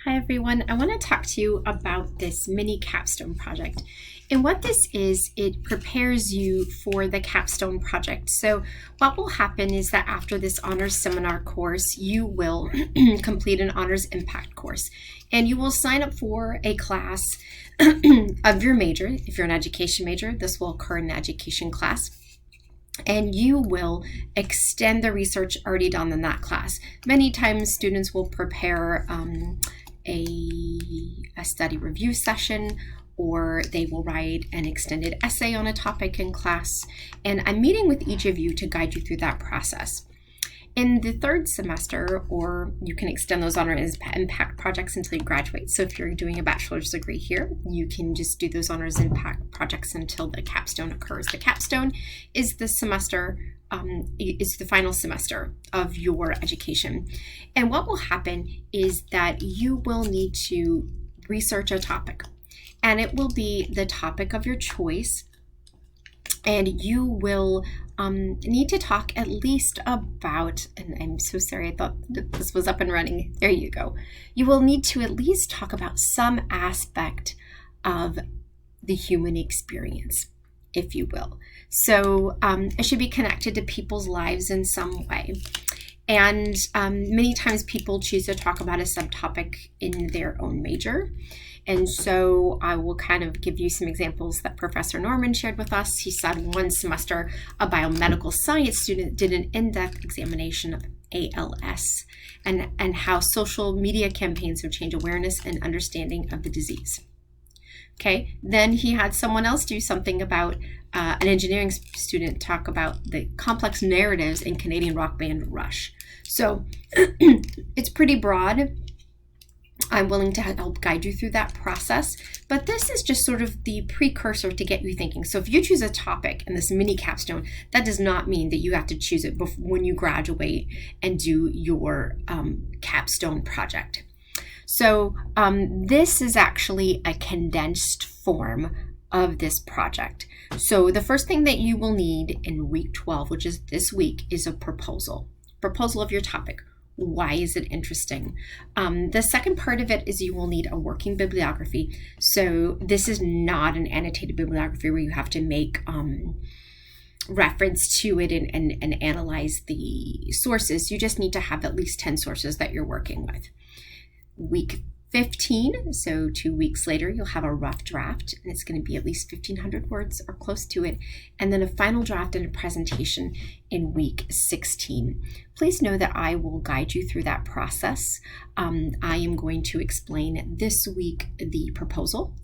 Hi everyone, I want to talk to you about this mini capstone project. And what this is, it prepares you for the capstone project. So what will happen is that after this honors seminar course, you will complete an honors impact course. And you will sign up for a class of your major. If you're an education major, this will occur in an education class. And you will extend the research already done in that class. Many times students will prepare a study review session, or they will write an extended essay on a topic in class. And I'm meeting with each of you to guide you through that process. In the third semester, or you can extend those honors impact projects until you graduate. So if you're doing a bachelor's degree here, you can just do those honors impact projects until the capstone occurs. The capstone is the semester, is the final semester of your education. And what will happen is that you will need to research a topic, and it will be the topic of your choice. And you will need to talk at least about, and I'm so sorry, I thought that this was up and running. There you go. You will need to at least talk about some aspect of the human experience, if you will. So it should be connected to people's lives in some way. And many times people choose to talk about a subtopic in their own major. And so I will kind of give you some examples that Professor Norman shared with us. He said one semester a biomedical science student did an in-depth examination of ALS and how social media campaigns have changed awareness and understanding of the disease. Okay, then he had someone else do something about an engineering student talk about the complex narratives in Canadian rock band Rush. So it's pretty broad. I'm willing to help guide you through that process, but this is just sort of the precursor to get you thinking. So if you choose a topic in this mini capstone, that does not mean that you have to choose it when you graduate and do your capstone project. So this is actually a condensed form of this project. So the first thing that you will need in week 12, which is this week, is a proposal of your topic. Why is it interesting? The second part of it is you will need a working bibliography. So this is not an annotated bibliography where you have to make reference to it and analyze the sources. You just need to have at least 10 sources that you're working with. Week 15, so 2 weeks later, you'll have a rough draft, and it's going to be at least 1,500 words or close to it, and then a final draft and a presentation in week 16. Please know that I will guide you through that process. I am going to explain this week the proposal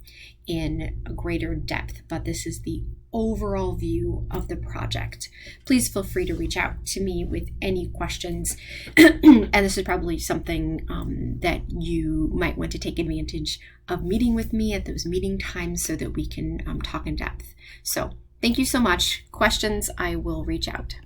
in greater depth, but this is the overall view of the project. Please feel free to reach out to me with any questions. And this is probably something that you might want to take advantage of meeting with me at those meeting times so that we can talk in depth. So thank you so much. Questions, I will reach out.